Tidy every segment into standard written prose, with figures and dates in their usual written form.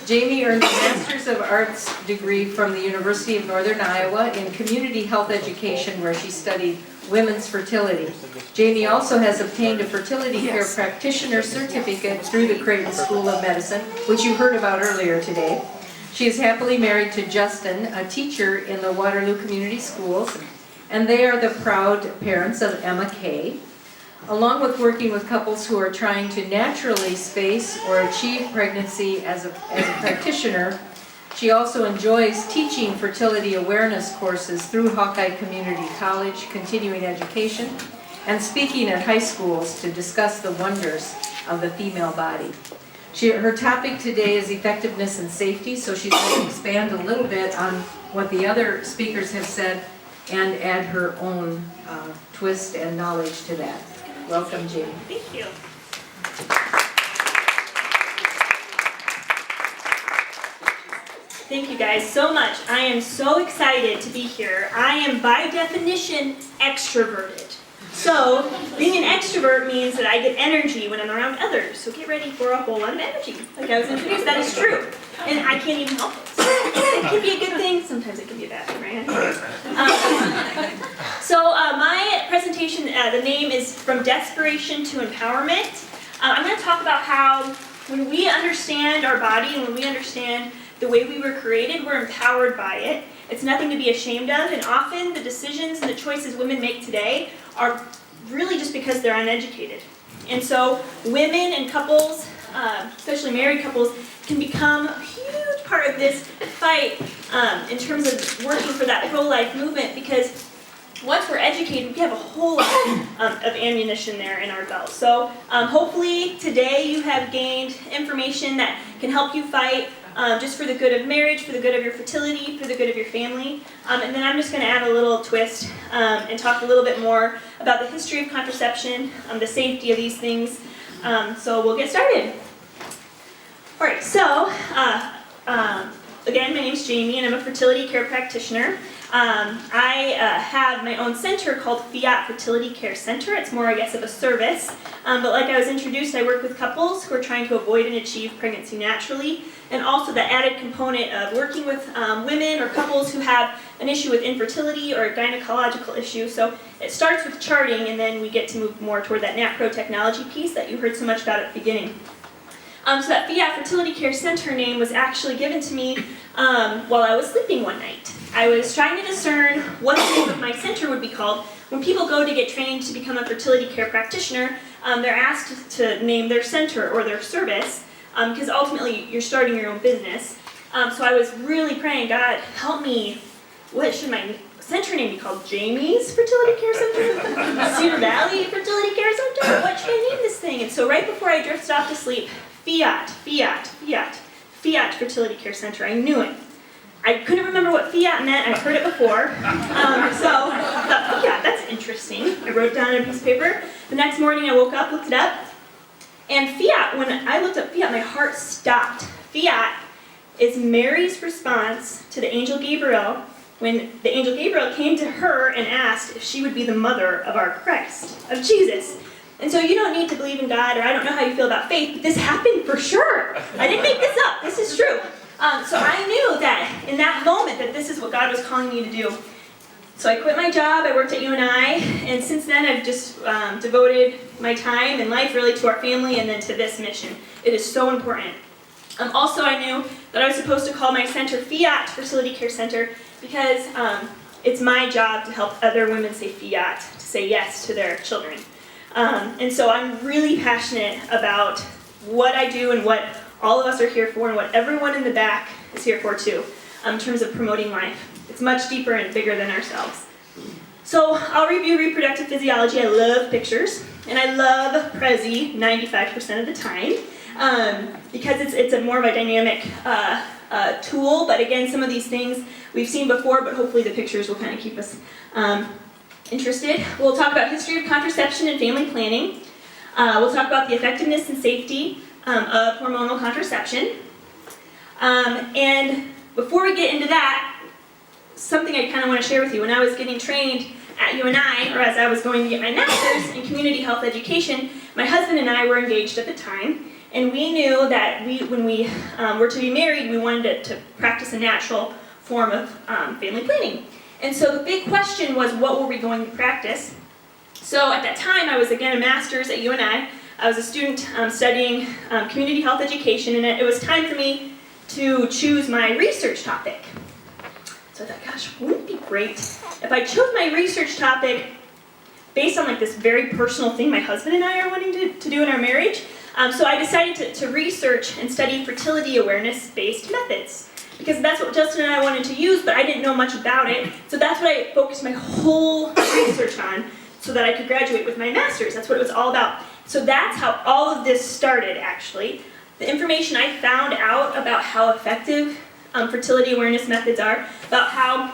Jamie earned a Master's of Arts degree from the University of Northern Iowa in Community Health Education, where she studied women's fertility. Jamie also has obtained a fertility care practitioner certificate through the Creighton School of Medicine, which you heard about earlier today. She is happily married to Justin, a teacher in the Waterloo Community Schools, and they are the proud parents of Emma Kay. Along with working with couples who are trying to naturally space or achieve pregnancy as a practitioner, she also enjoys teaching fertility awareness courses through Hawkeye Community College, continuing education, and speaking at high schools to discuss the wonders of the female body. Her topic today is effectiveness and safety, so she's going to expand a little bit on what the other speakers have said and add her own twist and knowledge to that. Welcome, Jamie. Thank you. Thank you guys so much. I am so excited to be here. I am by definition extroverted. So being an extrovert means that I get energy when I'm around others. So get ready for a whole lot of energy. Like I was introduced, that is true. And I can't even help it. It can be a good thing, sometimes it can be a bad thing, right? My presentation, the name is From Desperation to Empowerment. I'm going to talk about how when we understand our body and when we understand the way we were created, we're empowered by it. It's nothing to be ashamed of, and often the decisions and the choices women make today are really just because they're uneducated. And so women and couples, especially married couples, can become a huge part of this fight in terms of working for that pro-life movement, because once we're educated, we have a whole lot of ammunition there in our belt. So hopefully today you have gained information that can help you fight just for the good of marriage, for the good of your fertility, for the good of your family. And then I'm just going to add a little twist and talk a little bit more about the history of contraception, the safety of these things. So we'll get started. All right, so again, my name's Jamie, and I'm a fertility care practitioner. I have my own center called Fiat Fertility Care Center. It's more, I guess, of a service. But like I was introduced, I work with couples who are trying to avoid and achieve pregnancy naturally, and also the added component of working with women or couples who have an issue with infertility or a gynecological issue. So it starts with charting, and then we get to move more toward that NAPRO technology piece that you heard so much about at the beginning. So that Fiat Fertility Care Center name was actually given to me while I was sleeping one night. I was trying to discern what the name of my center would be called. When people go to get trained to become a fertility care practitioner, they're asked to name their center or their service, because ultimately you're starting your own business. So I was really praying, God, help me. What should my center name be called? Jamie's Fertility Care Center? Cedar Valley Fertility Care Center? What should I name this thing? And so right before I drifted off to sleep, Fiat Fertility Care Center. I knew it. I couldn't remember what fiat meant. I've heard it before. So I thought, Fiat, that's interesting. I wrote it down on a piece of paper. The next morning I woke up, looked it up, and Fiat, when I looked up Fiat, my heart stopped. Fiat is Mary's response to the angel Gabriel when the angel Gabriel came to her and asked if she would be the mother of our Christ, of Jesus. And so you don't need to believe in God, or I don't know how you feel about faith, but this happened for sure. I didn't make this up. This is true. So I knew that in that moment that this is what God was calling me to do. So I quit my job. I worked at UNI, and since then I've just devoted my time and life really to our family and then to this mission. It is so important. Also, I knew that I was supposed to call my center Fiat Fertility Care Center because it's my job to help other women say Fiat, to say yes to their children. And so I'm really passionate about what I do and what all of us are here for and what everyone in the back is here for too, in terms of promoting life. It's much deeper and bigger than ourselves. So I'll review reproductive physiology. I love pictures, and I love Prezi 95% of the time because it's a more of a dynamic tool. But again, some of these things we've seen before, but hopefully the pictures will kind of keep us interested. We'll talk about history of contraception and family planning. We'll talk about the effectiveness and safety of hormonal contraception. And before we get into that, something I kind of want to share with you. When I was getting trained at UNI, or as I was going to get my master's in community health education, my husband and I were engaged at the time, And we knew that when we were to be married, we wanted to practice a natural form of family planning. And so the big question was, what were we going to practice? So at that time, I was again a master's at UNI. I was a student studying community health education, and it was time for me to choose my research topic. So I thought, gosh, wouldn't it be great if I chose my research topic based on like this very personal thing my husband and I are wanting to do in our marriage? So I decided to research and study fertility awareness-based methods, because that's what Justin and I wanted to use, but I didn't know much about it. So that's what I focused my whole research on, so that I could graduate with my master's. That's what it was all about. So that's how all of this started, actually. The information I found out about how effective fertility awareness methods are, about how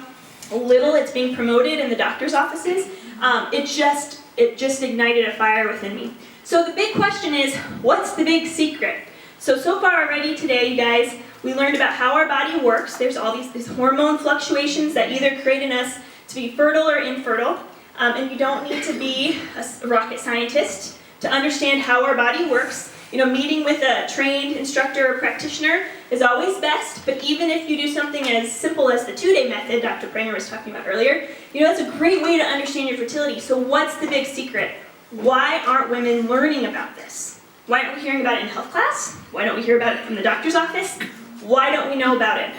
little it's being promoted in the doctor's offices, it just ignited a fire within me. So the big question is, what's the big secret? So far already today, you guys, we learned about how our body works. There's all these hormone fluctuations that either create in us to be fertile or infertile. And you don't need to be a rocket scientist to understand how our body works. You know, meeting with a trained instructor or practitioner is always best, but even if you do something as simple as the 2-day method Dr. Pranger was talking about earlier, you know, that's a great way to understand your fertility. So what's the big secret? Why aren't women learning about this? Why aren't we hearing about it in health class? Why don't we hear about it from the doctor's office? Why don't we know about it?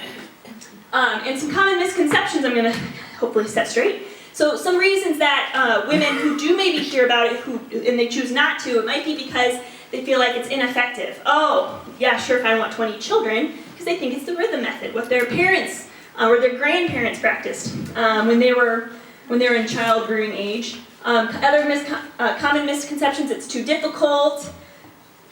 And some common misconceptions I'm going to hopefully set straight. So some reasons that women who do maybe hear about it and they choose not to, it might be because they feel like it's ineffective. Oh, yeah, sure, if I want 20 children, because they think it's the rhythm method, what their parents or their grandparents practiced when they were in child rearing age. Other common misconceptions: it's too difficult.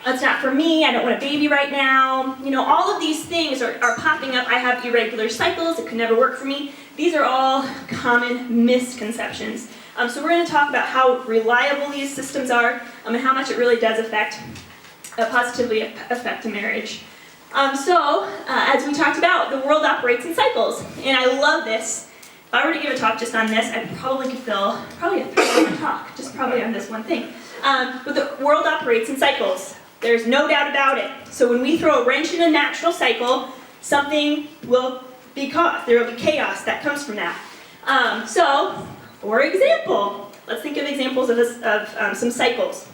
It's not for me. I don't want a baby right now. You know, all of these things are popping up. I have irregular cycles. It could never work for me. These are all common misconceptions. So we're going to talk about how reliable these systems are and how much it really does positively affect a marriage. As we talked about, the world operates in cycles, and I love this. If I were to give a talk just on this, I probably could fill a 3-hour talk, just probably on this one thing. But the world operates in cycles. There's no doubt about it. So when we throw a wrench in a natural cycle, something will be caused. There will be chaos that comes from that. For example, let's think of examples of some cycles.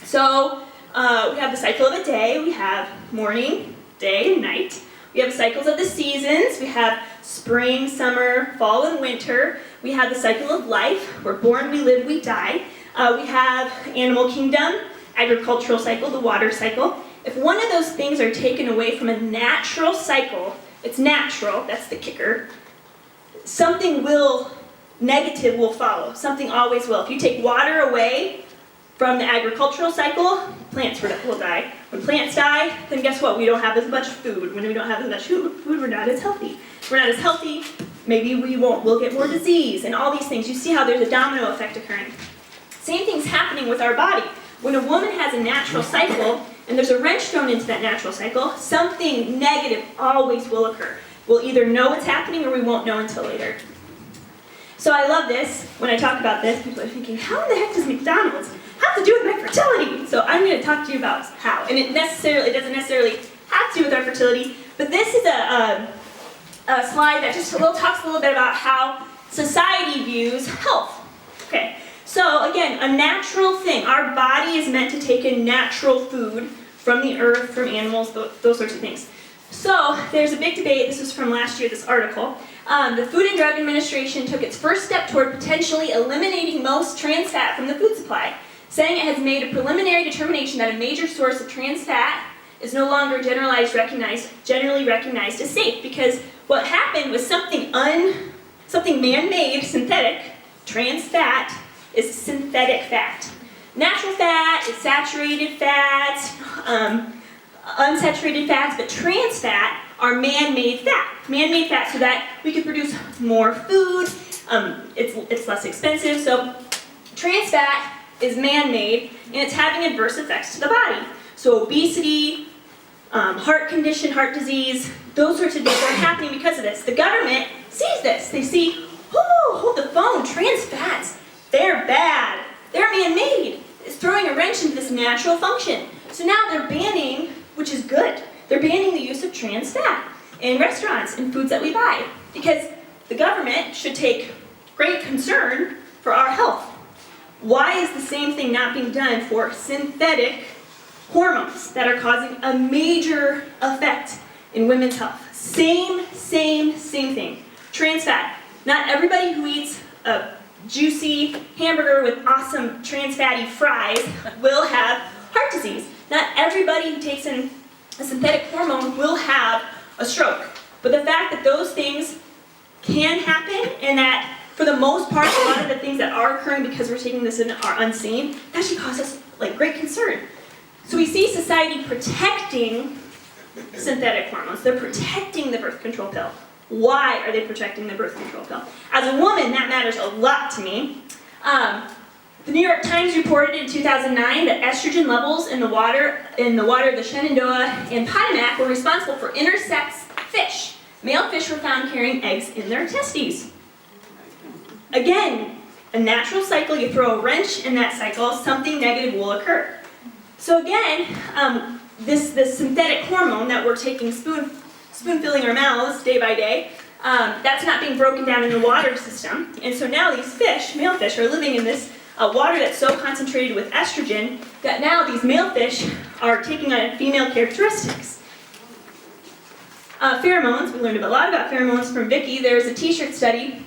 So we have the cycle of a day. We have morning, day, and night. We have cycles of the seasons. We have spring, summer, fall, and winter. We have the cycle of life. We're born, we live, we die. We have animal kingdom, agricultural cycle, the water cycle. If one of those things are taken away from a natural cycle, it's natural, that's the kicker, something negative will follow. Something always will. If you take water away from the agricultural cycle, plants will die. When plants die, then guess what? We don't have as much food. When we don't have as much food, we're not as healthy. If we're not as healthy, maybe we'll get more disease and all these things. You see how there's a domino effect occurring. Same thing's happening with our body. When a woman has a natural cycle, and there's a wrench thrown into that natural cycle, something negative always will occur. We'll either know it's happening or we won't know until later. So I love this. When I talk about this, people are thinking, how in the heck does McDonald's have to do with my fertility? So I'm going to talk to you about how. And it doesn't necessarily have to do with our fertility, but this is a slide that just talks a little bit about how society views health. Okay. So again, a natural thing. Our body is meant to take in natural food from the earth, from animals, those sorts of things. So there's a big debate. This is from last year, this article. The Food and Drug Administration took its first step toward potentially eliminating most trans fat from the food supply, saying it has made a preliminary determination that a major source of trans fat is no longer generally recognized as safe, because what happened was something man-made, synthetic, trans fat, is synthetic fat. Natural fat is saturated fats, unsaturated fats, but trans fat are man-made fat. Man-made fat so that we can produce more food, it's less expensive. So trans fat is man-made, and it's having adverse effects to the body. So obesity, heart condition, heart disease, those sorts of things are happening because of this. The government sees this. They see, oh, hold the phone, trans fats, they're bad. They're man-made. It's throwing a wrench into this natural function. So now they're banning, which is good, they're banning the use of trans fat in restaurants and foods that we buy, because the government should take great concern for our health. Why is the same thing not being done for synthetic hormones that are causing a major effect in women's health? Same thing. Trans fat. Not everybody who eats a juicy hamburger with awesome trans fatty fries will have heart disease. Not everybody who takes in a synthetic hormone will have a stroke. But the fact that those things can happen, and that for the most part, a lot of the things that are occurring because we're taking this in are unseen, that should cause us great concern. So we see society protecting synthetic hormones. They're protecting the birth control pill. Why are they protecting the birth control pill? As a woman, that matters a lot to me. The New York Times reported in 2009 that estrogen levels in the water of the Shenandoah and Potomac were responsible for intersex fish. Male fish were found carrying eggs in their testes. Again, a natural cycle, you throw a wrench in that cycle, something negative will occur. So again, this synthetic hormone that we're taking spoon-filling our mouths day by day, that's not being broken down in the water system. And so now these fish, male fish, are living in this water that's so concentrated with estrogen that now these male fish are taking on female characteristics. Pheromones, we learned a lot about pheromones from Vicki. There's a t-shirt study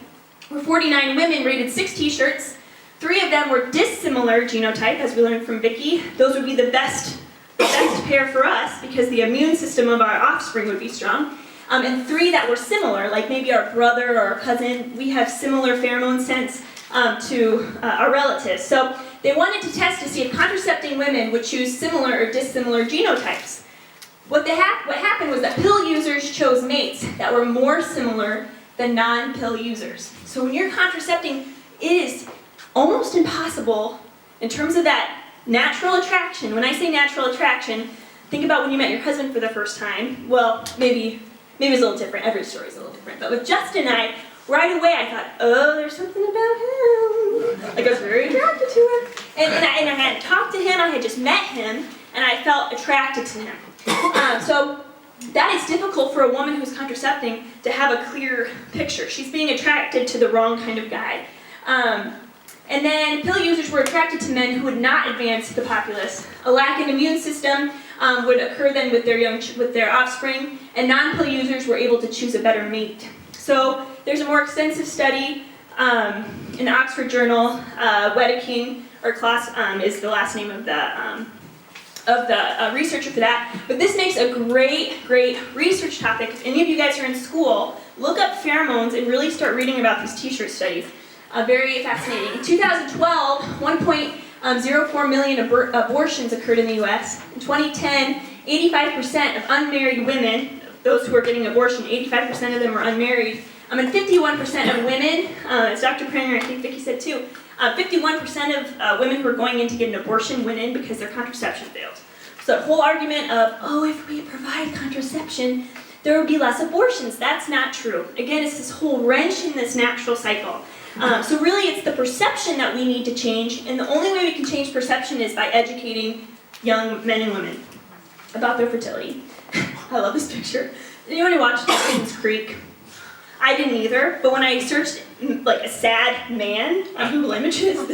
where 49 women rated 6 t-shirts. 3 of them were dissimilar genotype, as we learned from Vicki. Those would be the best pair for us because the immune system of our offspring would be strong. And 3 that were similar, like maybe our brother or our cousin, we have similar pheromone scents to our relatives. So they wanted to test to see if contracepting women would choose similar or dissimilar genotypes. What happened was that pill users chose mates that were more similar than non-pill users. So when you're contracepting, it is almost impossible in terms of that natural attraction. When I say natural attraction, think about when you met your husband for the first time. Well, maybe it's a little different. Every story is a little different. But with Justin and I, right away I thought, oh, there's something about him. Like I was very attracted to him. And I hadn't talked to him. I had just met him, and I felt attracted to him. So that is difficult for a woman who's contracepting to have a clear picture. She's being attracted to the wrong kind of guy. And then pill users were attracted to men who would not advance the populace. A lack in immune system would occur then with their offspring, and non-pill users were able to choose a better mate. So there's a more extensive study in the Oxford Journal. Wedeking, or Klaas is the last name of the researcher for that. But this makes a great research topic. If any of you guys are in school, look up pheromones and really start reading about these t-shirt studies. Very fascinating. In 2012, 1.04 million abortions occurred in the U.S. In 2010, 85% of unmarried women, those who are getting abortion, 85% of them were unmarried. And 51% of women, as Dr. Pranger, I think Vicki said too, 51% of women who are going in to get an abortion went in because their contraception failed. So the whole argument of, oh, if we provide contraception, there will be less abortions. That's not true. Again, it's this whole wrench in this natural cycle. So really it's the perception that we need to change, and the only way we can change perception is by educating young men and women about their fertility. I love this picture. Did anyone watch Dawson's Creek? I didn't either, but when I searched like a sad man on Google Images,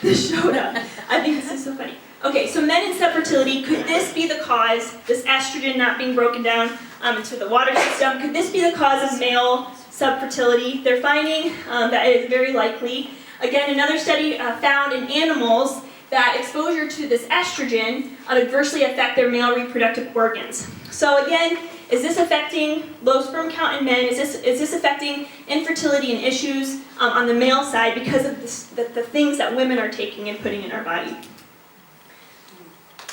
this showed up. I think this is so funny. Okay, so men in subfertility, could this be the cause, this estrogen not being broken down into the water system, could this be the cause of male subfertility? They're finding that it is very likely. Again, another study found in animals that exposure to this estrogen adversely affect their male reproductive organs. So again, is this affecting low sperm count in men? Is this affecting infertility and issues on the male side because of the things that women are taking and putting in our body?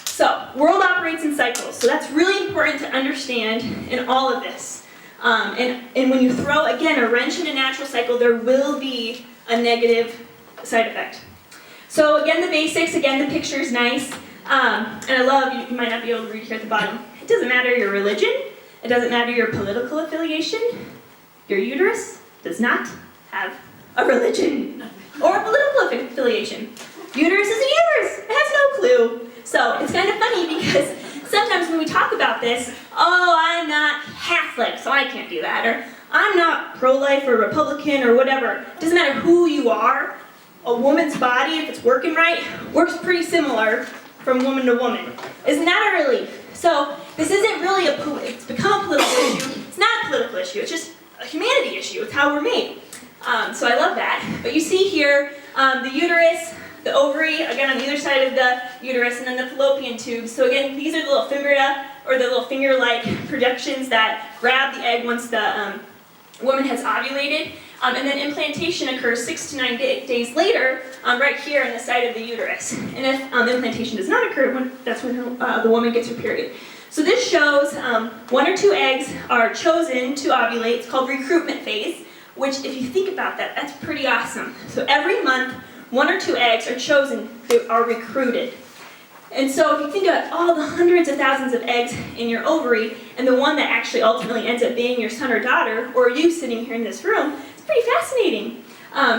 So, world operates in cycles, so that's really important to understand in all of this. And when you throw, again, a wrench in a natural cycle, there will be a negative side effect. So again, the basics, again, the picture is nice. And I love, you might not be able to read here at the bottom, it doesn't matter your religion, it doesn't matter your political affiliation, your uterus does not have a religion or a political affiliation. Uterus is a uterus, it has no clue. So it's kind of funny because sometimes when we talk about this, oh, I'm not Catholic, so I can't do that, or I'm not pro-life or Republican or whatever. It doesn't matter who you are. A woman's body, if it's working right, works pretty similar from woman to woman. Isn't that a relief? So this isn't really it's become a political issue. It's not a political issue, it's just a humanity issue. It's how we're made. So I love that. But you see here the uterus, the ovary, again on either side of the uterus, and then the fallopian tubes. So again, these are the little fimbrita, or the little finger-like projections that grab the egg once the woman has ovulated. And then implantation occurs 6 to 9 days later, right here on the side of the uterus. And if implantation does not occur, that's when the woman gets her period. So this shows 1 or 2 eggs are chosen to ovulate. It's called recruitment phase, which if you think about that, that's pretty awesome. So every month, 1 or 2 eggs are chosen, they are recruited. And so if you think about all the hundreds of thousands of eggs in your ovary, and the one that actually ultimately ends up being your son or daughter, or you sitting here in this room, it's pretty fascinating.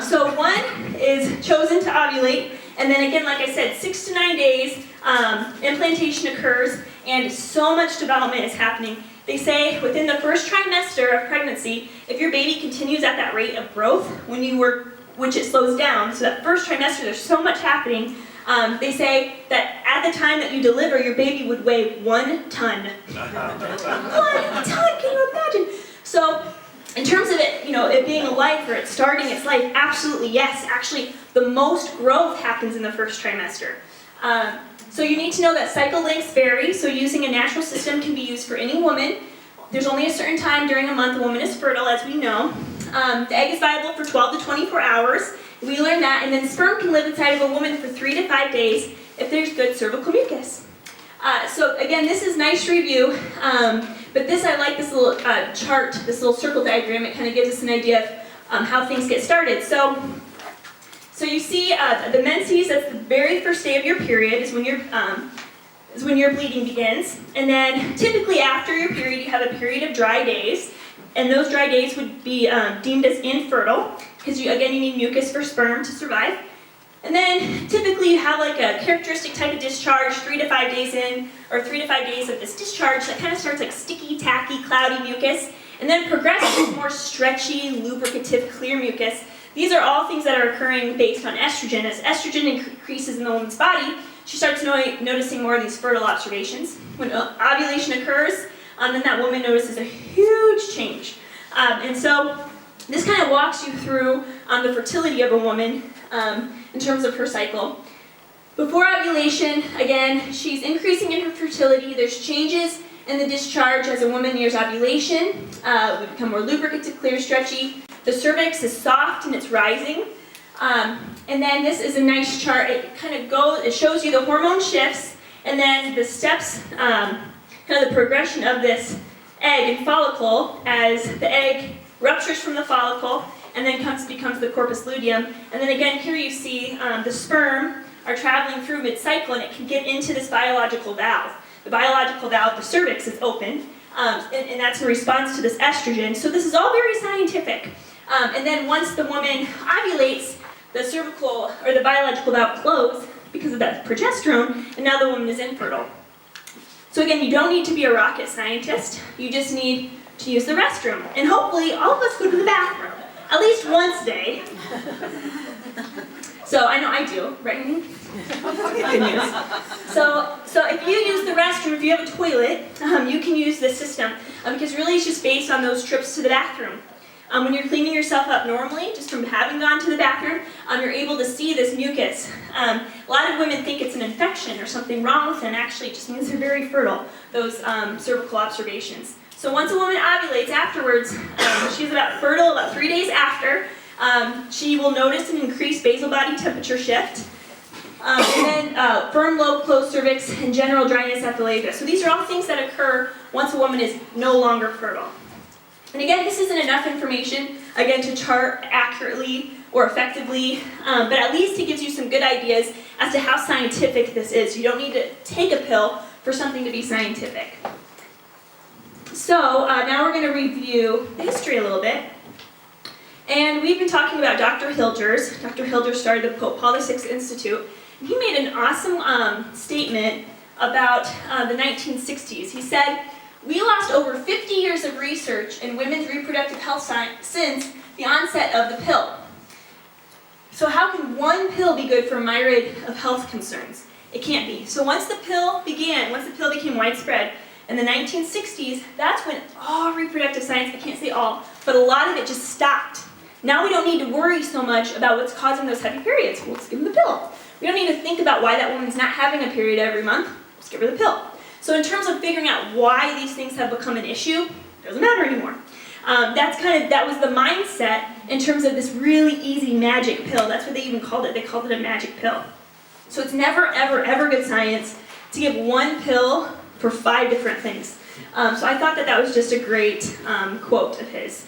So 1 is chosen to ovulate, and then again, like I said, 6 to 9 days, implantation occurs, and so much development is happening. They say within the first trimester of pregnancy, if your baby continues at that rate of growth, which it slows down, so that first trimester there's so much happening, they say that at the time that you deliver, your baby would weigh 1 ton. 1 ton, can you imagine? So, in terms of it, it being a life or it starting its life, absolutely yes. Actually, the most growth happens in the first trimester. So you need to know that cycle lengths vary, so using a natural system can be used for any woman. There's only a certain time during a month a woman is fertile, as we know. The egg is viable for 12 to 24 hours. We learned that, and then sperm can live inside of a woman for 3 to 5 days if there's good cervical mucus. So again, this is nice review, but I like this little chart, this little circle diagram. It kind of gives us an idea of how things get started. So you see the menses, that's the very first day of your period, is when your bleeding begins. And then typically after your period, you have a period of dry days. And those dry days would be deemed as infertile, because you need mucus for sperm to survive. And then typically you have like a characteristic type of discharge 3 to 5 days in, or 3 to 5 days of this discharge that kind of starts like sticky, tacky, cloudy mucus, and then progresses to more stretchy, lubricative, clear mucus. These are all things that are occurring based on estrogen. As estrogen increases in the woman's body, she starts noticing more of these fertile observations. When ovulation occurs, then that woman notices a huge change. And so this kind of walks you through the fertility of a woman in terms of her cycle. Before ovulation, again, she's increasing in her fertility. There's changes in the discharge as a woman nears ovulation. We become more lubricative, clear, stretchy. The cervix is soft and it's rising. And then this is a nice chart. It shows you the hormone shifts, and then the steps, kind of the progression of this egg and follicle as the egg ruptures from the follicle and then becomes the corpus luteum. And then again, here you see the sperm are traveling through mid-cycle, and it can get into this biological valve. The biological valve, the cervix, is open, and that's in response to this estrogen. So this is all very scientific. And then once the woman ovulates, the cervical or the biological valve closes because of that progesterone, and now the woman is infertile. So again, you don't need to be a rocket scientist. You just need to use the restroom. And hopefully all of us go to the bathroom at least once a day. So I know I do, right? Good news. So if you use the restroom, if you have a toilet, you can use this system because really it's just based on those trips to the bathroom. When you're cleaning yourself up normally, just from having gone to the bathroom, you're able to see this mucus. A lot of women think it's an infection or something wrong with them. Actually, it just means they're very fertile, those cervical observations. So once a woman ovulates afterwards, she's fertile about 3 days after, she will notice an increased basal body temperature shift, and then firm lobe, closed cervix, and general dryness at the labia. So these are all things that occur once a woman is no longer fertile. And again, this isn't enough information, again, to chart accurately or effectively, but at least it gives you some good ideas as to how scientific this is. You don't need to take a pill for something to be scientific. So now we're going to review the history a little bit. And we've been talking about Dr. Hilgers. Dr. Hilgers started the Pope Paul VI Institute. And he made an awesome statement about the 1960s. He said, "We lost over 50 years of research in women's reproductive health science since the onset of the pill. So how can one pill be good for a myriad of health concerns? It can't be." So once the pill became widespread in the 1960s, that's when all reproductive science, I can't say all, but a lot of it just stopped. Now we don't need to worry so much about what's causing those heavy periods. We'll just give them the pill. We don't need to think about why that woman's not having a period every month. Just give her the pill. So in terms of figuring out why these things have become an issue, it doesn't matter anymore. That was the mindset in terms of this really easy magic pill. That's what they even called it. They called it a magic pill. So it's never, ever, ever good science to give one pill for 5 different things. So I thought that was just a great quote of his.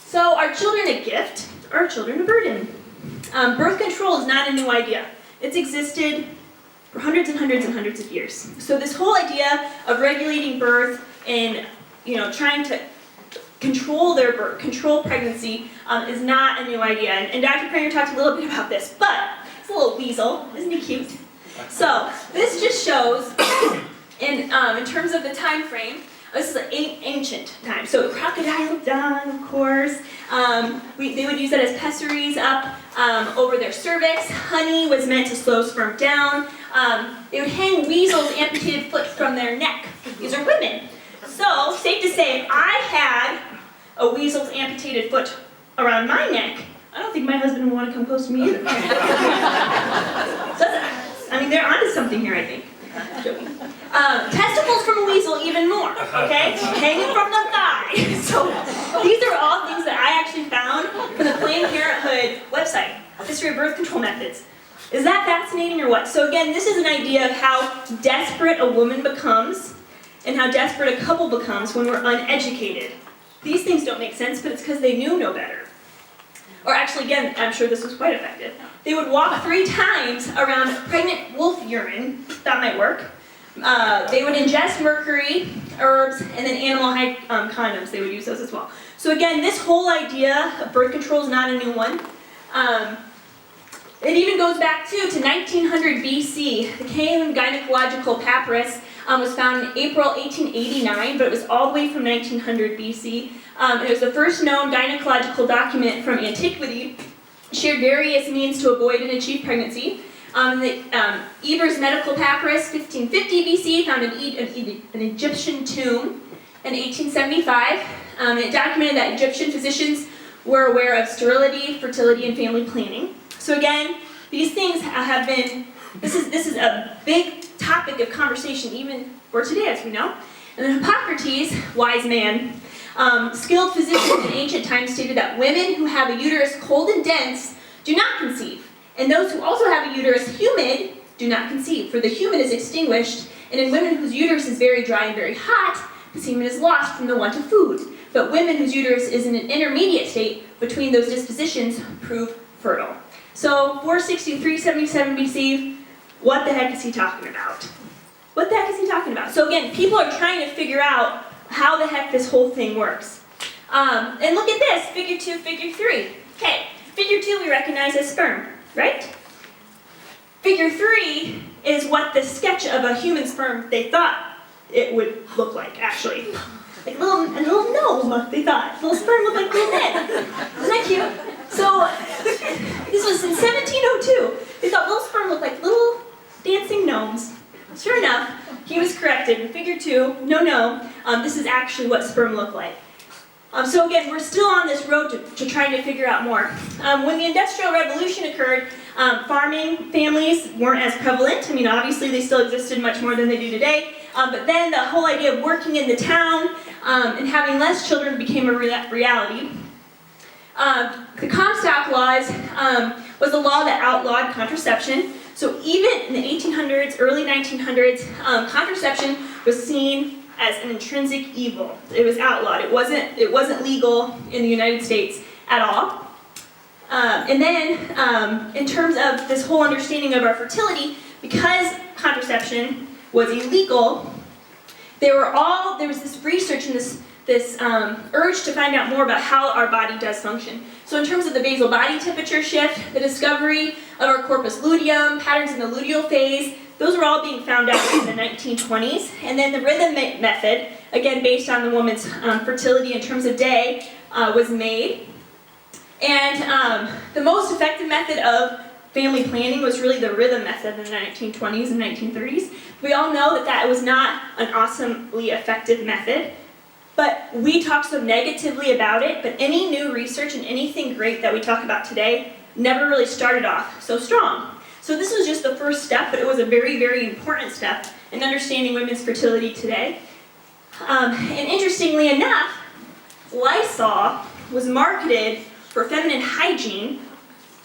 So are children a gift or are children a burden? Birth control is not a new idea. It's existed for hundreds and hundreds and hundreds of years. So this whole idea of regulating birth and trying to control their birth, control pregnancy, is not a new idea. And Dr. Pranger talked a little bit about this, but it's a little weasel, isn't he cute? So this just shows, in terms of the time frame, this is an ancient time. So crocodile dung, of course. They would use that as pessaries up over their cervix. Honey was meant to slow sperm down. They would hang weasels' amputated foot from their neck. These are women. So, safe to say, if I had a weasel's amputated foot around my neck, I don't think my husband would want to come close to me either. They're onto something here, I think. Testicles from a weasel, even more, okay? Hanging from the thigh. So, these are all things that I actually found from the Planned Parenthood website, History of Birth Control Methods. Is that fascinating or what? So again, this is an idea of how desperate a woman becomes and how desperate a couple becomes when we're uneducated. These things don't make sense, but it's because they knew no better. Or actually, again, I'm sure this was quite effective. They would walk 3 times around pregnant wolf urine. That might work. They would ingest mercury, herbs, and then animal condoms. They would use those as well. So again, this whole idea of birth control is not a new one. It even goes back to 1900 BC. The Cayman Gynecological Papyrus was found in April 1889, but it was all the way from 1900 BC. It was the first known gynecological document from antiquity. It shared various means to avoid and achieve pregnancy. Eber's Medical Papyrus, 1550 BC, found an Egyptian tomb in 1875. It documented that Egyptian physicians were aware of sterility, fertility, and family planning. So again, these things have been, this is a big topic of conversation even for today, as we know. And then Hippocrates, wise man, skilled physicians in ancient times stated that women who have a uterus cold and dense do not conceive. And those who also have a uterus humid do not conceive, for the humid is extinguished, and in women whose uterus is very dry and very hot, the semen is lost from the want of food. But women whose uterus is in an intermediate state between those dispositions prove fertile. So 460 to 377 BC, what the heck is he talking about? What the heck is he talking about? So again, people are trying to figure out how the heck this whole thing works. And look at this, figure 2, figure 3. Okay, figure 2 we recognize as sperm, right? Figure 3 is what the sketch of a human sperm they thought it would look like, actually. Like a little gnome, they thought. Little sperm looked like a little head. Isn't that cute? So, this was in 1702. They thought little sperm looked like little dancing gnomes. Sure enough, he was corrected. In figure 2, no, this is actually what sperm look like. So again, we're still on this road to trying to figure out more. When the Industrial Revolution occurred, farming families weren't as prevalent. Obviously they still existed much more than they do today. But then the whole idea of working in the town and having less children became a reality. The Comstock laws was a law that outlawed contraception. So even in the 1800s, early 1900s, contraception was seen as an intrinsic evil. It was outlawed. It wasn't legal in the United States at all. And then, in terms of this whole understanding of our fertility, because contraception was illegal, there was this research and this urge to find out more about how our body does function. So in terms of the basal body temperature shift, the discovery of our corpus luteum, patterns in the luteal phase, those were all being found out in the 1920s. And then the rhythm method, again based on the woman's fertility in terms of day, was made. And the most effective method of family planning was really the rhythm method in the 1920s and 1930s. We all know that that was not an awesomely effective method, but we talk so negatively about it, but any new research and anything great that we talk about today never really started off so strong. So this was just the first step, but it was a very, very important step in understanding women's fertility today. And interestingly enough, Lysol was marketed for feminine hygiene,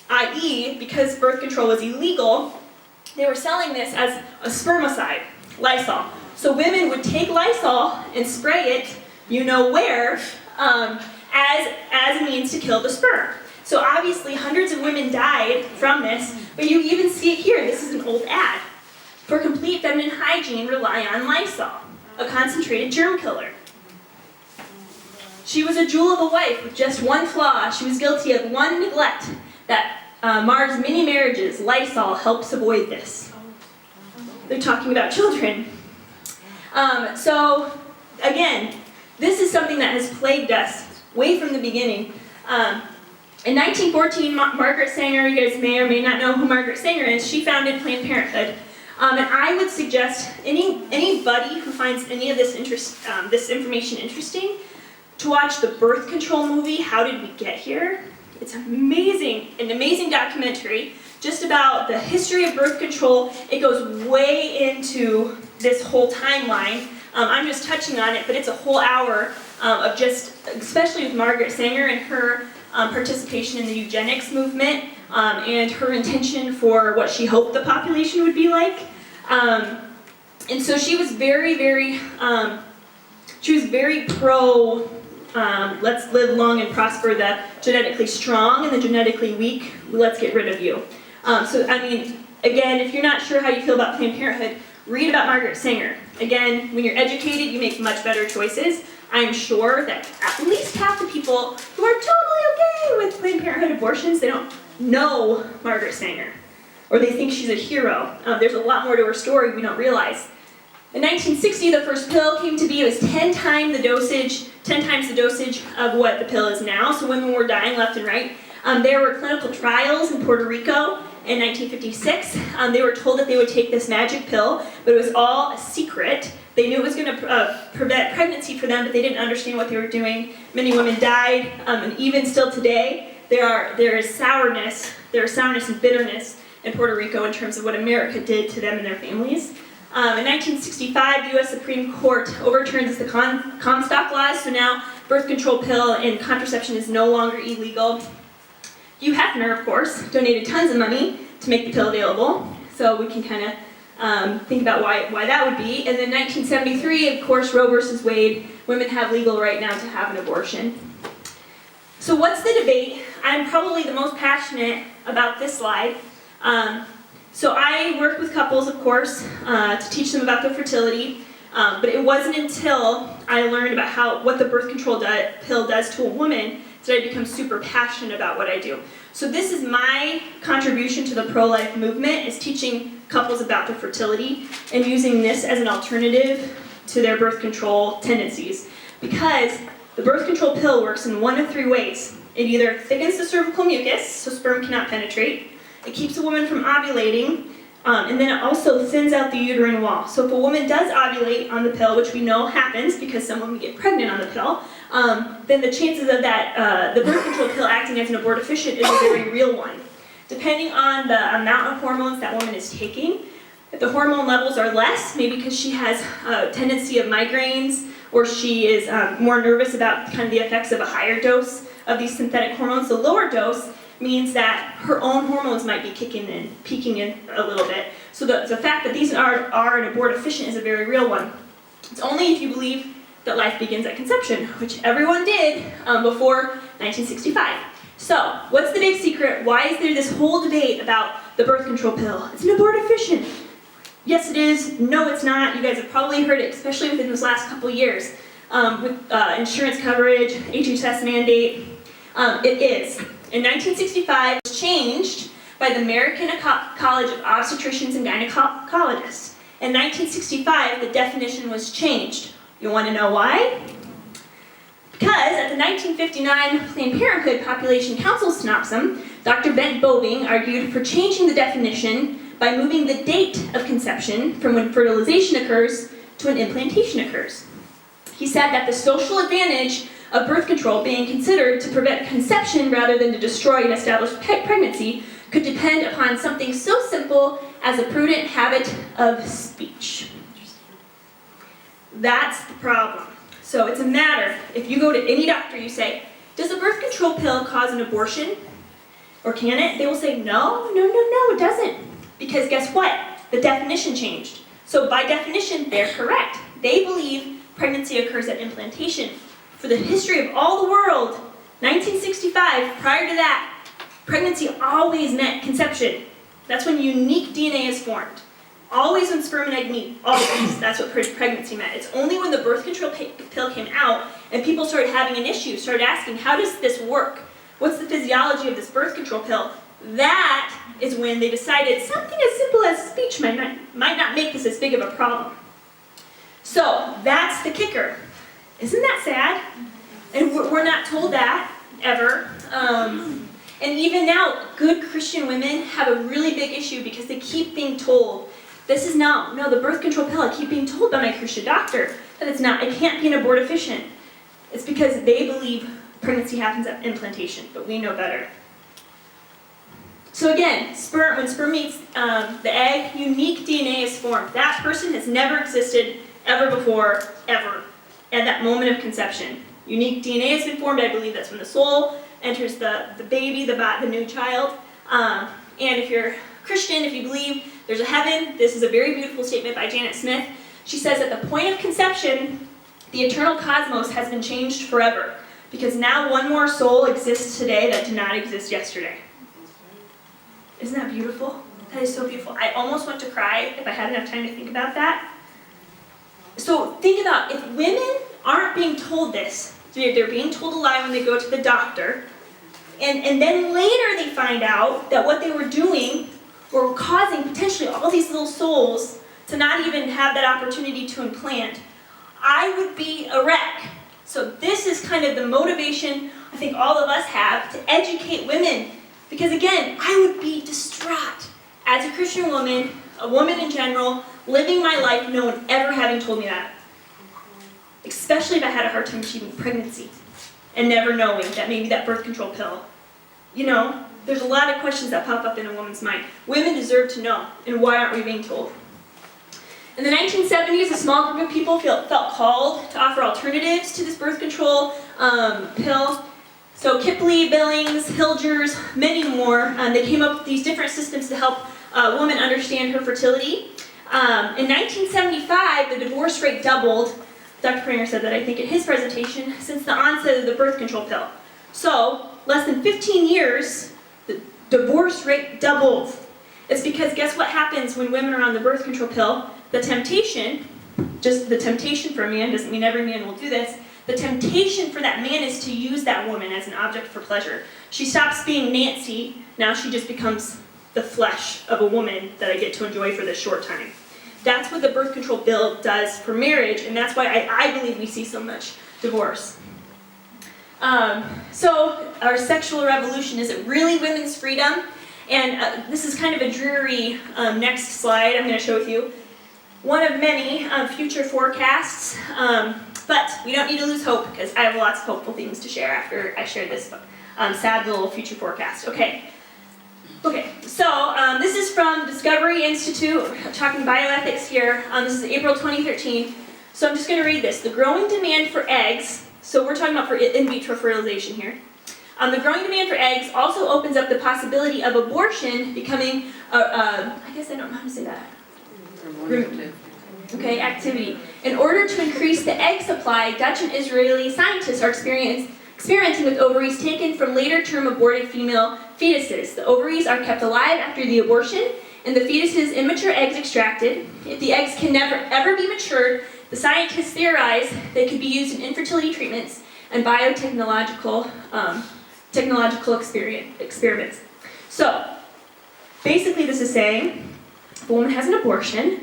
i.e., because birth control was illegal, they were selling this as a spermicide, Lysol. So women would take Lysol and spray it, you know where, as a means to kill the sperm. So obviously hundreds of women died from this, but you even see it here. This is an old ad. For complete feminine hygiene, rely on Lysol, a concentrated germ killer. She was a jewel of a wife with just one flaw. She was guilty of one neglect that mars many marriages. Lysol helps avoid this. They're talking about children. So again, this is something that has plagued us way from the beginning. In 1914, Margaret Sanger, you guys may or may not know who Margaret Sanger is, she founded Planned Parenthood. And I would suggest anybody who finds any of this information interesting to watch the birth control movie, How Did We Get Here? It's amazing, an amazing documentary just about the history of birth control. It goes way into this whole timeline. I'm just touching on it, but it's a whole hour of just, especially with Margaret Sanger and her participation in the eugenics movement and her intention for what she hoped the population would be like. And so she was very, very pro, let's live long and prosper the genetically strong and the genetically weak, let's get rid of you. So, I mean, again, if you're not sure how you feel about Planned Parenthood, read about Margaret Sanger. Again, when you're educated, you make much better choices. I'm sure that at least half the people who are totally okay with Planned Parenthood abortions, they don't know Margaret Sanger, or they think she's a hero. There's a lot more to her story we don't realize. In 1960, the first pill came to be. It was 10 times the dosage of what the pill is now, so women were dying left and right. There were clinical trials in Puerto Rico in 1956. They were told that they would take this magic pill, but it was all a secret. They knew it was going to prevent pregnancy for them, but they didn't understand what they were doing. Many women died, and even still today, there is sourness and bitterness in Puerto Rico in terms of what America did to them and their families. In 1965, the U.S. Supreme Court overturns the Comstock laws, so now birth control pill and contraception is no longer illegal. Hugh Hefner, of course, donated tons of money to make the pill available, so we can kind of think about why that would be. And then 1973, of course, Roe versus Wade, women have legal right now to have an abortion. So what's the debate? I'm probably the most passionate about this slide. So I worked with couples, of course, to teach them about their fertility, but it wasn't until I learned about what the birth control pill does to a woman that I become super passionate about what I do. So this is my contribution to the pro-life movement, is teaching couples about their fertility and using this as an alternative to their birth control tendencies. Because the birth control pill works in one of three ways. It either thickens the cervical mucus, so sperm cannot penetrate. It keeps a woman from ovulating, and then it also thins out the uterine wall. So if a woman does ovulate on the pill, which we know happens because some women get pregnant on the pill, then the chances of that, the birth control pill acting as an abortifacient is a very real one. Depending on the amount of hormones that woman is taking, if the hormone levels are less, maybe because she has a tendency of migraines, or she is more nervous about kind of the effects of a higher dose of these synthetic hormones, the lower dose means that her own hormones might be peaking in a little bit. So the fact that these are an abortifacient is a very real one. It's only if you believe that life begins at conception, which everyone did before 1965. So, what's the big secret? Why is there this whole debate about the birth control pill? It's an abortifacient. Yes, it is. No, it's not. You guys have probably heard it, especially within those last couple years. with insurance coverage, HHS mandate. It is. In 1965, it was changed by the American College of Obstetricians and Gynecologists. In 1965, the definition was changed. You want to know why? Because at the 1959 Planned Parenthood Population Council Synopsum, Dr. Bent Boving argued for changing the definition by moving the date of conception from when fertilization occurs to when implantation occurs. He said that the social advantage of birth control being considered to prevent conception rather than to destroy an established pregnancy could depend upon something so simple as a prudent habit of speech. That's the problem. So it's a matter, if you go to any doctor, you say, does a birth control pill cause an abortion? Or can it? They will say, no, it doesn't. Because guess what? The definition changed. So by definition, they're correct. They believe pregnancy occurs at implantation. For the history of all the world, 1965, prior to that, pregnancy always meant conception. That's when unique DNA is formed. Always when sperm and egg meet, always. That's what pregnancy meant. It's only when the birth control pill came out and people started having an issue, started asking, how does this work? What's the physiology of this birth control pill? That is when they decided something as simple as speech might not make this as big of a problem. So that's the kicker. Isn't that sad? And we're not told that, ever. And even now, good Christian women have a really big issue because they keep being told, this is no, the birth control pill, I keep being told by my Christian doctor that it's not, it can't be an abortifacient. It's because they believe pregnancy happens at implantation, but we know better. So again, when sperm meets the egg, unique DNA is formed. That person has never existed ever before, ever, at that moment of conception. Unique DNA has been formed. I believe that's when the soul enters the baby, the new child. And if you're Christian, if you believe there's a heaven, this is a very beautiful statement by Janet Smith. She says, at the point of conception, the eternal cosmos has been changed forever, because now one more soul exists today that did not exist yesterday. Isn't that beautiful? That is so beautiful. I almost want to cry if I had enough time to think about that. So think about, if women aren't being told this, they're being told a lie when they go to the doctor, and then later they find out that what they were doing were causing potentially all these little souls to not even have that opportunity to implant, I would be a wreck. So this is kind of the motivation I think all of us have to educate women. Because again, I would be distraught as a Christian woman, a woman in general, living my life, no one ever having told me that. Especially if I had a hard time achieving pregnancy and never knowing that maybe that birth control pill. You know, there's a lot of questions that pop up in a woman's mind. Women deserve to know, and why aren't we being told? In the 1970s, a small group of people felt called to offer alternatives to this birth control pill. So Kipley, Billings, Hilgers, many more, they came up with these different systems to help a woman understand her fertility. In 1975, the divorce rate doubled. Dr. Pranger said that, I think, in his presentation, since the onset of the birth control pill. So, less than 15 years, the divorce rate doubled. It's because guess what happens when women are on the birth control pill? The temptation, just the temptation for a man, doesn't mean every man will do this, the temptation for that man is to use that woman as an object for pleasure. She stops being Nancy, now she just becomes the flesh of a woman that I get to enjoy for this short time. That's what the birth control bill does for marriage, and that's why I believe we see so much divorce. So our sexual revolution, is it really women's freedom? And this is kind of a dreary next slide I'm going to show with you. One of many future forecasts, but we don't need to lose hope, because I have lots of hopeful things to share after I share this sad little future forecast. Okay, so this is from Discovery Institute. I'm talking bioethics here. This is April 2013. So I'm just going to read this. The growing demand for eggs, so we're talking about for in vitro fertilization here. The growing demand for eggs also opens up the possibility of abortion becoming, I guess I don't know how to say that. Okay, activity. In order to increase the egg supply, Dutch and Israeli scientists are experimenting with ovaries taken from later-term aborted female fetuses. The ovaries are kept alive after the abortion, and the fetus's immature eggs extracted. If the eggs can never ever be matured, the The scientists theorize they could be used in infertility treatments and biotechnological experiments. So, basically this is saying, if a woman has an abortion,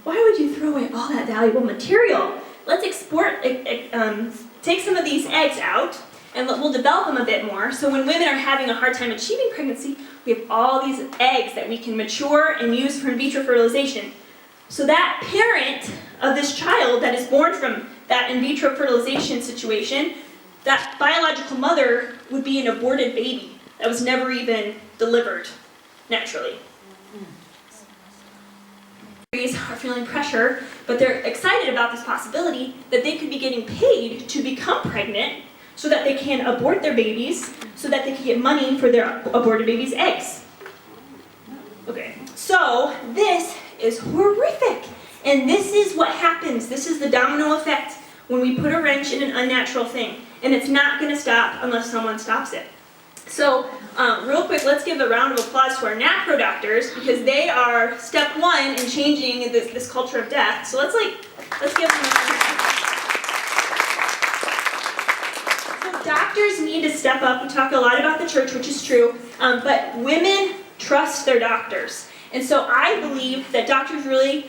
why would you throw away all that valuable material? Let's take some of these eggs out, and we'll develop them a bit more, so when women are having a hard time achieving pregnancy, we have all these eggs that we can mature and use for in vitro fertilization. So that parent of this child that is born from that in vitro fertilization situation, that biological mother would be an aborted baby that was never even delivered naturally. Are feeling pressure, but they're excited about this possibility that they could be getting paid to become pregnant so that they can abort their babies, so that they can get money for their aborted babies' eggs. Okay, so this is horrific, and this is what happens. This is the domino effect when we put a wrench in an unnatural thing, and it's not going to stop unless someone stops it. So, real quick, let's give a round of applause to our NAPRO doctors, because they are step one in changing this culture of death. So let's give them a round of applause. So doctors need to step up. We talk a lot about the church, which is true, but women trust their doctors. And so I believe that doctors really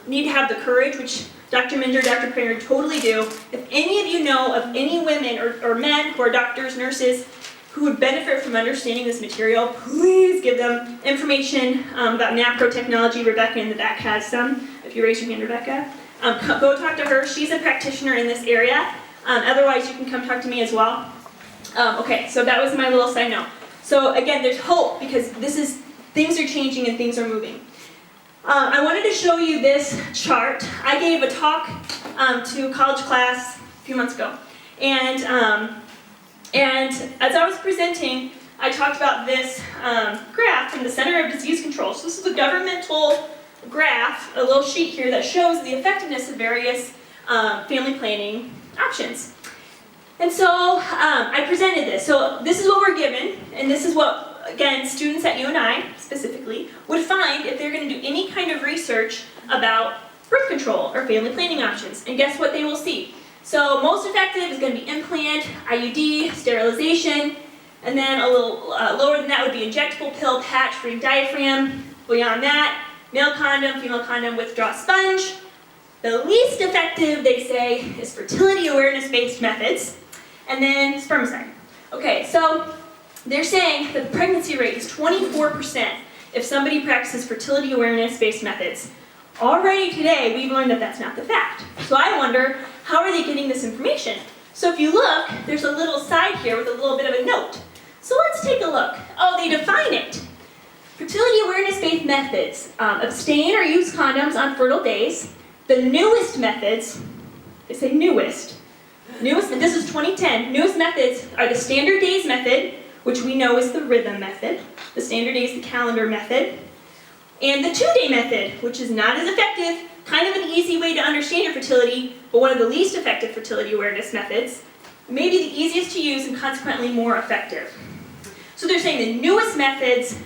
need to have the courage, which Dr. Minder, Dr. Pranger totally do. If any of you know of any women or men who are doctors, nurses, who would benefit from understanding this material, please give them information about NAPRO technology. Rebecca in the back has some. If you raise your hand, Rebecca. Go talk to her. She's a practitioner in this area. Otherwise, you can come talk to me as well. Okay, so that was my little side note. So again, there's hope, because things are changing and things are moving. I wanted to show you this chart. I gave a talk to a college class a few months ago. And as I was presenting, I talked about this graph from the Center of Disease Control. So this is a governmental graph, a little sheet here that shows the effectiveness of various family planning options. And so I presented this. So this is what we're given, and this is what, again, students at UNI specifically would find if they're going to do any kind of research about birth control or family planning options. And guess what they will see? So most effective is going to be implant, IUD, sterilization, and then a little lower than that would be injectable pill, patch, ring diaphragm. Beyond that, male condom, female condom, withdraw sponge. The least effective, they say, is fertility awareness-based methods, and then spermicide. Okay, so they're saying that the pregnancy rate is 24% if somebody practices fertility awareness-based methods. Already today, we've learned that that's not the fact. So I wonder, how are they getting this information? So if you look, there's a little side here with a little bit of a note. So let's take a look. Oh, they define it. Fertility awareness-based methods. Abstain or use condoms on fertile days. The newest methods, they say newest, and this is 2010, newest methods are the standard days method, which we know is the rhythm method. The standard days, the calendar method. And the 2-day method, which is not as effective, kind of an easy way to understand your fertility, but one of the least effective fertility awareness methods, maybe the easiest to use and consequently more effective. So they're saying the newest methods,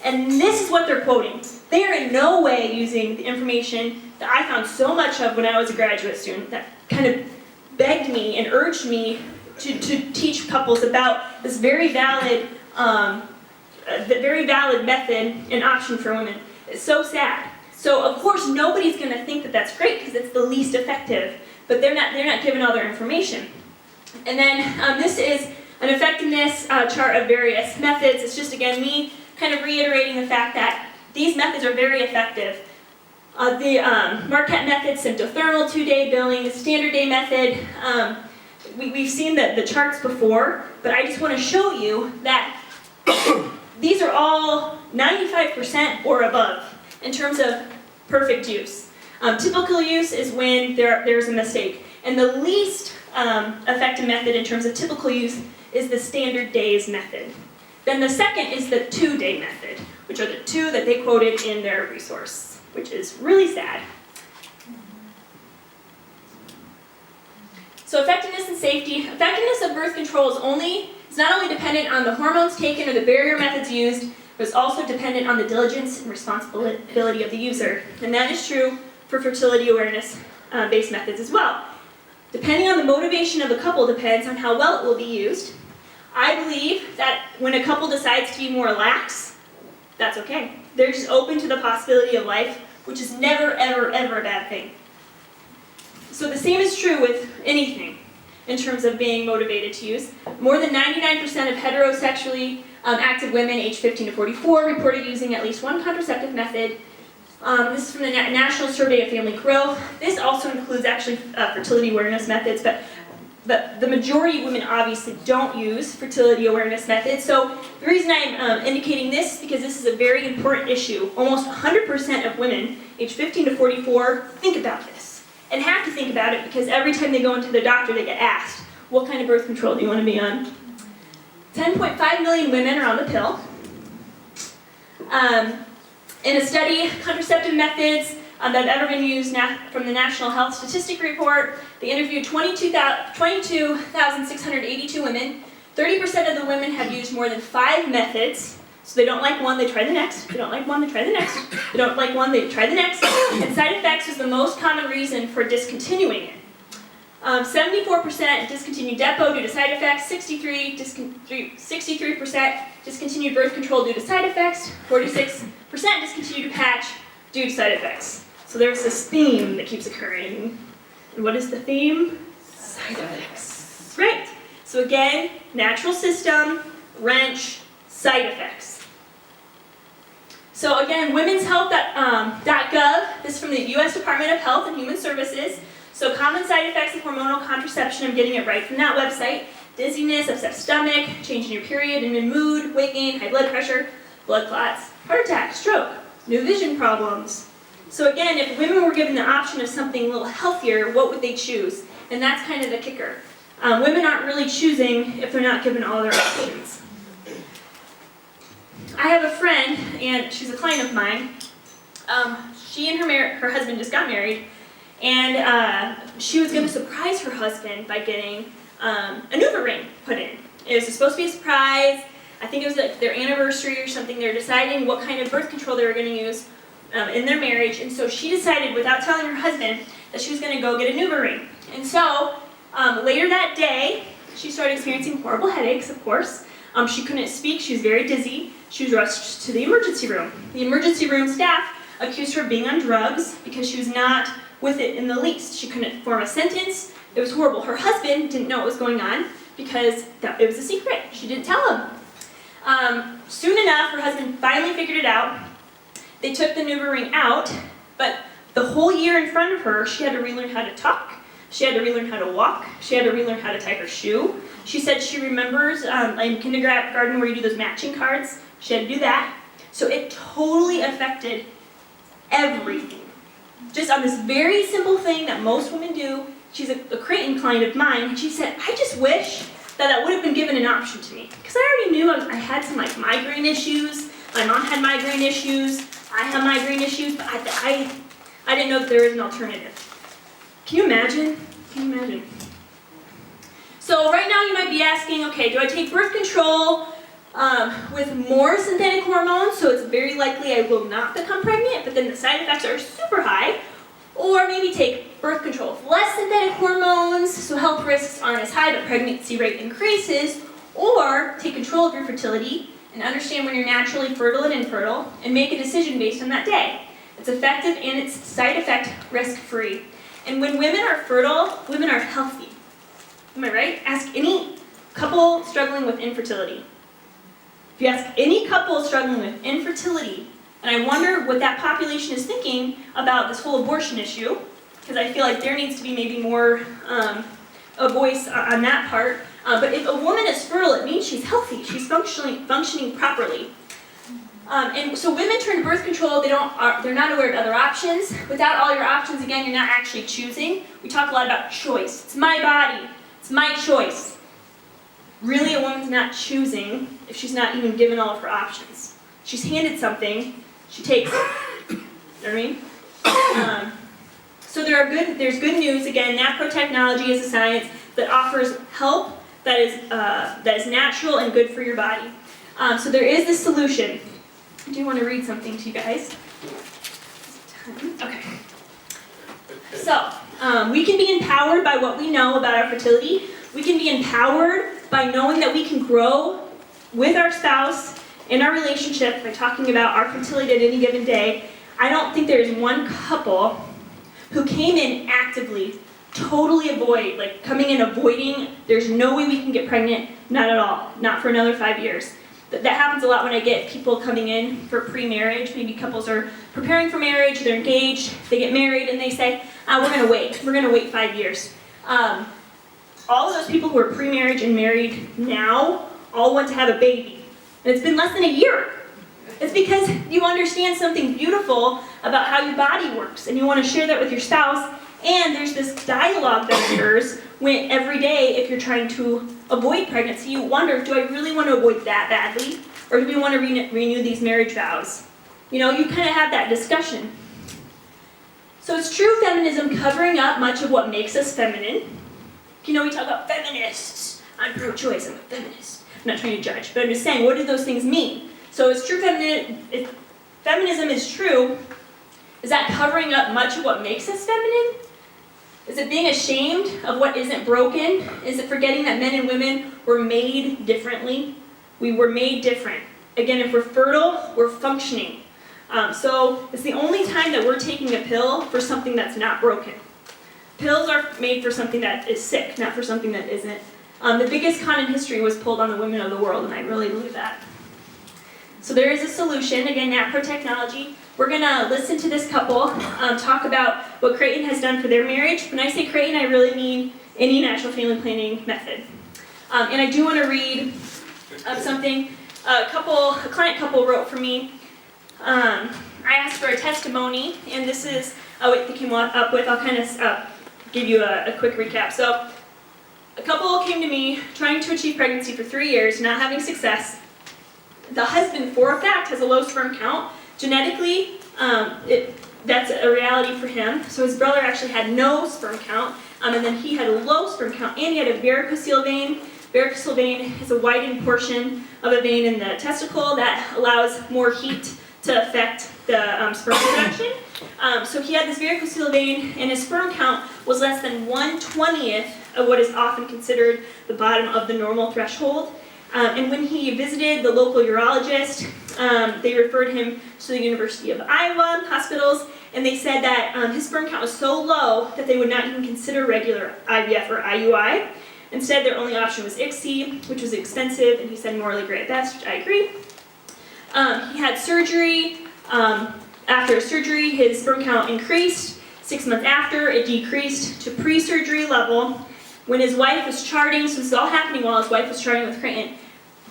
and this is what they're quoting. They are in no way using the information that I found so much of when I was a graduate student that kind of begged me and urged me to teach couples about this very valid method and option for women. It's so sad. So of course nobody's going to think that that's great because it's the least effective, but they're not given all their information. And then this is an effectiveness chart of various methods. It's just again me kind of reiterating the fact that these methods are very effective. The Marquette method, symptothermal 2-day billing, the standard day method. We've seen the charts before, but I just want to show you that these are all 95% or above in terms of perfect use. Typical use is when there's a mistake. And the least effective method in terms of typical use is the standard days method. Then the second is the 2-day method, which are the two that they quoted in their resource, which is really sad. So effectiveness and safety. Effectiveness of birth control is not only dependent on the hormones taken or the barrier methods used, but it's also dependent on the diligence and responsibility of the user. And that is true for fertility awareness based methods as well. Depending on the motivation of the couple depends on how well it will be used. I believe that when a couple decides to be more lax, that's okay. They're just open to the possibility of life, which is never, ever, ever a bad thing. So the same is true with anything in terms of being motivated to use. More than 99% of heterosexually active women aged 15 to 44 reported using at least one contraceptive method. This is from the National Survey of Family Growth. This also includes actually fertility awareness methods, but the majority of women obviously don't use fertility awareness methods. So the reason I'm indicating this is because this is a very important issue. Almost 100% of women aged 15 to 44 think about this and have to think about it because every time they go into their doctor they get asked, what kind of birth control do you want to be on? 10.5 million women are on the pill. In a study, contraceptive methods that have ever been used from the National Health Statistic Report, they interviewed 22,682 women. 30% of the women have used more than 5 methods. So they don't like one, they try the next. They don't like one, they try the next. They don't like one, they try the next. And side effects was the most common reason for discontinuing it. 74% discontinued Depo due to side effects, 63% discontinued birth control due to side effects, 46% discontinued a patch due to side effects. So there's this theme that keeps occurring. And what is the theme? Side effects. Right. So again, natural system, wrench, side effects. So again, womenshealth.gov, this is from the U.S. Department of Health and Human Services. So common side effects of hormonal contraception, I'm getting it right from that website. Dizziness, upset stomach, change in your period and in mood, weight gain, high blood pressure, blood clots, heart attack, stroke, new vision problems. So again, if women were given the option of something a little healthier, what would they choose? And that's kind of the kicker. Women aren't really choosing if they're not given all their options. I have a friend, and she's a client of mine. She and her husband just got married, and she was going to surprise her husband by getting a NuvaRing ring put in. It was supposed to be a surprise. I think it was like their anniversary or something. They were deciding what kind of birth control they were going to use in their marriage, and so she decided, without telling her husband, that she was going to go get a NuvaRing ring. And so later that day, she started experiencing horrible headaches, of course. She couldn't speak. She was very dizzy. She was rushed to the emergency room. The emergency room staff accused her of being on drugs because she was not with it in the least. She couldn't form a sentence. It was horrible. Her husband didn't know what was going on because it was a secret. She didn't tell him. Soon enough, her husband finally figured it out. They took the NuvaRing ring out, but the whole year in front of her, she had to relearn how to talk. She had to relearn how to walk. She had to relearn how to tie her shoe. She said she remembers in kindergarten where you do those matching cards. She had to do that. So it totally affected everything. Just on this very simple thing that most women do. She's a Creighton client of mine, and she said, I just wish that would have been given an option to me. Because I already knew I had some migraine issues. My mom had migraine issues. I have migraine issues, but I didn't know that there was an alternative. Can you imagine? Can you imagine? So right now you might be asking, okay, do I take birth control with more synthetic hormones, so it's very likely I will not become pregnant, but then the side effects are super high? Or maybe take birth control with less synthetic hormones, so health risks aren't as high, but pregnancy rate increases? Or take control of your fertility and understand when you're naturally fertile and infertile, and make a decision based on that day. It's effective and it's side effect risk-free. And when women are fertile, women are healthy. Am I right? Ask any couple struggling with infertility. If you ask any couple struggling with infertility, and I wonder what that population is thinking about this whole abortion issue, because I feel like there needs to be maybe more a voice on that part. But if a woman is fertile, it means she's healthy. She's functioning properly. And so women turn to birth control. They're not aware of other options. Without all your options, again, you're not actually choosing. We talk a lot about choice. It's my body. It's my choice. Really, a woman's not choosing if she's not even given all of her options. She's handed something. She takes it. You know what I mean? So there's good news. Again, NAPRO technology is a science that offers help that is natural and good for your body. So there is this solution. I do want to read something to you guys. Okay. So, We can be empowered by what we know about our fertility. We can be empowered by knowing that we can grow with our spouse in our relationship by talking about our fertility at any given day. I don't think there is one couple who came in actively, totally coming in avoiding, there's no way we can get pregnant, not at all, not for another 5 years. That happens a lot when I get people coming in for pre-marriage. Maybe couples are preparing for marriage, they're engaged, they get married, and they say, we're gonna wait 5 years. All of those people who are pre-marriage and married now all want to have a baby. And it's been less than a year. It's because you understand something beautiful about how your body works, and you want to share that with your spouse, and there's this dialogue that occurs when every day, if you're trying to avoid pregnancy, you wonder, do I really want to avoid that badly? Or do we want to renew these marriage vows? You know, you kind of have that discussion. So it's true feminism covering up much of what makes us feminine. You know, we talk about feminists. I'm pro-choice, I'm a feminist. I'm not trying to judge, but I'm just saying, what do those things mean? So it's true if feminism is true, is that covering up much of what makes us feminine? Is it being ashamed of what isn't broken? Is it forgetting that men and women were made differently? We were made different. Again, if we're fertile, we're functioning. So it's the only time that we're taking a pill for something that's not broken. Pills are made for something that is sick, not for something that isn't. The biggest con in history was pulled on the women of the world, and I really believe that. So there is a solution, again, NAPRO technology. We're going to listen to this couple talk about what Creighton has done for their marriage. When I say Creighton, I really mean any natural family planning method. And I do want to read something a client couple wrote for me. I asked for a testimony, and this is what they came up with. I'll kind of give you a quick recap. So a couple came to me trying to achieve pregnancy for 3 years, not having success. The husband, for a fact, has a low sperm count. Genetically, that's a reality for him. So his brother actually had no sperm count, and then he had a low sperm count, and he had a varicocele vein. Varicocele vein is a widened portion of a vein in the testicle that allows more heat to affect the sperm production. So he had this varicocele vein, and his sperm count was less than 1/20th of what is often considered the bottom of the normal threshold. And when he visited the local urologist, they referred him to the University of Iowa hospitals, and they said that his sperm count was so low that they would not even consider regular IVF or IUI. Instead, their only option was ICSI, which was expensive, and he said morally gray at best, which I agree. He had surgery. After surgery, his sperm count increased. 6 months after, it decreased to pre-surgery level. When his wife was charting, so this is all happening while his wife was charting with Creighton,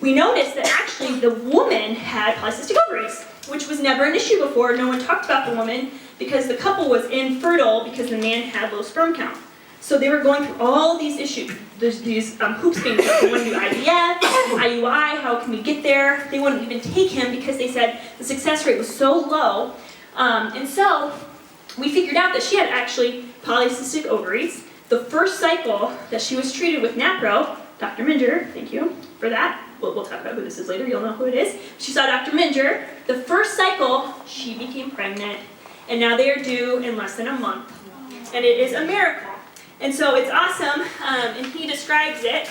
we noticed that actually the woman had polycystic ovaries, which was never an issue before. No one talked about the woman because the couple was infertile because the man had low sperm count. So they were going through all these issues, these hoops being jumped. They want to do IVF, IUI, how can we get there? They wouldn't even take him because they said the success rate was so low. And so we figured out that she had actually polycystic ovaries. The first cycle that she was treated with NAPRO, Dr. Minger, thank you for that. We'll talk about who this is later, you'll know who it is. She saw Dr. Minger. The first cycle, she became pregnant, and now they are due in less than a month. And it is a miracle. And so it's awesome, and he describes it.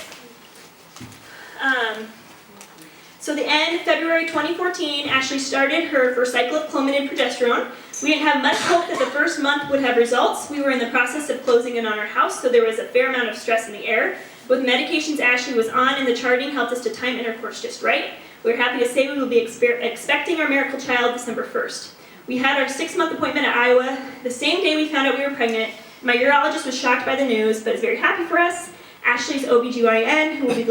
So the end, February 2014, Ashley started her first cycle of Clomid and progesterone. We didn't have much hope that the first month would have results. We were in the process of closing in on our house, so there was a fair amount of stress in the air. With medications Ashley was on and the charting helped us to time intercourse just right. We're happy to say we will be expecting our miracle child December 1st. We had our 6-month appointment at Iowa. The same day we found out we were pregnant, my urologist was shocked by the news, but is very happy for us. Ashley's OBGYN, who will be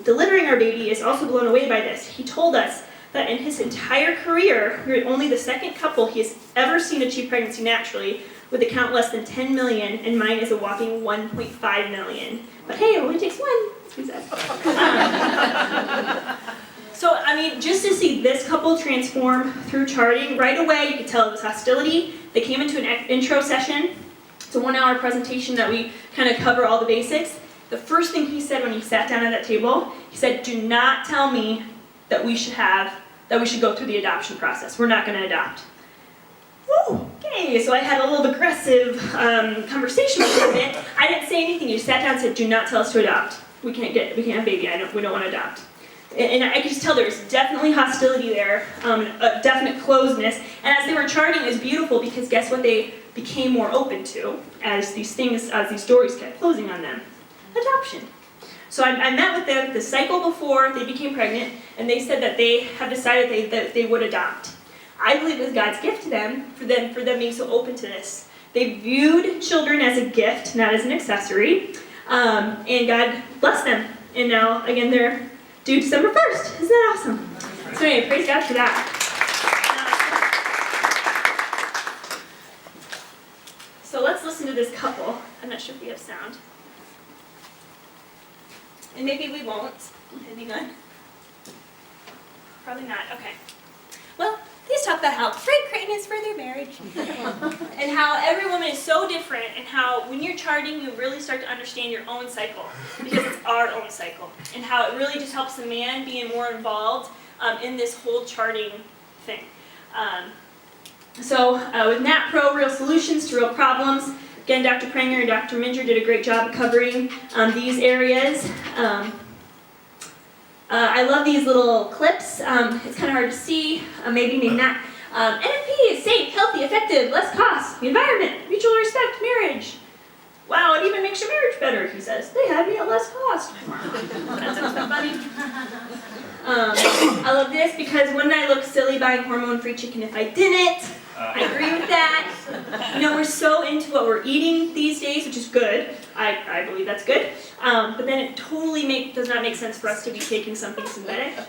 delivering our baby, is also blown away by this. He told us that in his entire career, we're only the second couple he has ever seen achieve pregnancy naturally, with a count less than 10 million, and mine is a whopping 1.5 million. But hey, it only takes one, he said. So, I mean, just to see this couple transform through charting, right away you could tell it was hostility. They came into an intro session. It's a 1-hour presentation that we kind of cover all the basics. The first thing he said when he sat down at that table, he said, do not tell me that we should go through the adoption process. We're not going to adopt. Woo, okay. okay. So I had a little aggressive conversation with him. I didn't say anything. He just sat down and said, do not tell us to adopt. We can't have a baby. We don't want to adopt. And I could just tell there was definitely hostility there, a definite closedness. And as they were charting, it was beautiful because guess what they became more open to as these stories kept closing on them? Adoption. So I met with them the cycle before they became pregnant, and they said that they have decided that they would adopt. I believe it was God's gift to them, for them being so open to this. They viewed children as a gift, not as an accessory, and God blessed them. And now, again, they're due December 1st. Isn't that awesome? So anyway, praise God for that. So let's listen to this couple. I'm not sure if we have sound. And maybe we won't, depending on. Probably not, okay. Well, these talk about how Frank Creighton is for their marriage. And how every woman is so different, and how when you're charting, you really start to understand your own cycle, because it's our own cycle. And how it really just helps the man be more involved in this whole charting thing. So with NAT Pro, real solutions to real problems. Again, Dr. Pranger and Dr. Minger did a great job of covering these areas. I love these little clips. It's kind of hard to see, maybe not. NFP is safe, healthy, effective, less cost, the environment, mutual respect, marriage. Wow, it even makes your marriage better, he says. They had me at less cost. That sounds funny. I love this because wouldn't I look silly buying hormone-free chicken if I didn't? I agree with that. You know, we're so into what we're eating these days, which is good. I believe that's good. But then it totally does not make sense for us to be taking something synthetic.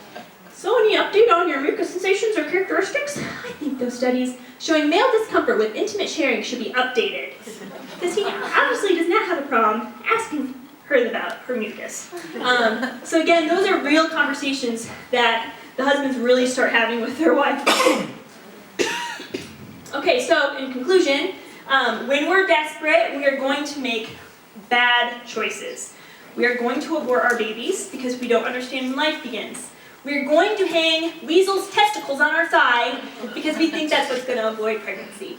So any update on your mucus sensations or characteristics? I think those studies showing male discomfort with intimate sharing should be updated. Because he obviously does not have a problem asking her about her mucus. So again, those are real conversations that the husbands really start having with their wife. Okay, so in conclusion, when we're desperate, we are going to make bad choices. We are going to abort our babies because we don't understand when life begins. We are going to hang weasel's testicles on our thigh because we think that's what's going to avoid pregnancy.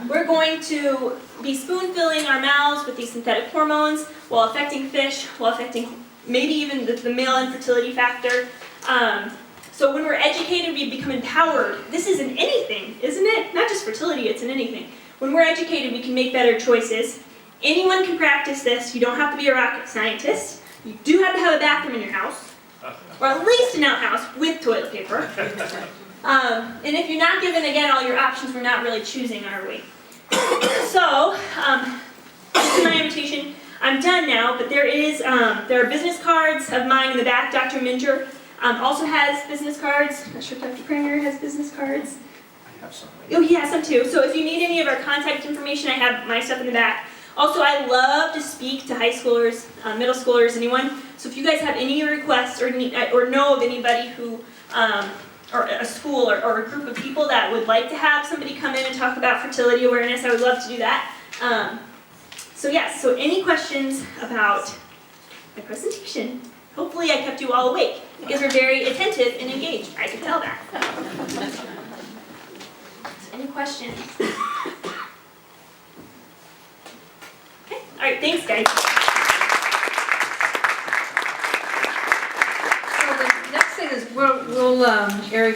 We're going to be spoon-filling our mouths with these synthetic hormones while affecting fish, while affecting maybe even the male infertility factor. So when we're educated, we become empowered. This is in anything, isn't it? Not just fertility, it's in anything. When we're educated, we can make better choices. Anyone can practice this. You don't have to be a rocket scientist. You do have to have a bathroom in your house, or at least an outhouse with toilet paper. And if you're not given, again, all your options, we're not really choosing, are we? So, this is my invitation. I'm done now, but there are business cards of mine in the back. Dr. Minger also has business cards. I'm not sure if Dr. Pranger has business cards. I have some. Oh, he has some too. So if you need any of our contact information, I have my stuff in the back. Also, I love to speak to high schoolers, middle schoolers, anyone. So if you guys have any requests or know of anybody who, or a school or a group of people that would like to have somebody come in and talk about fertility awareness, I would love to do that. So yes, so any questions about my presentation? Hopefully I kept you all awake because we're very attentive and engaged. I can tell that. So any questions? Okay, all right, thanks guys. So the next thing is we'll Eric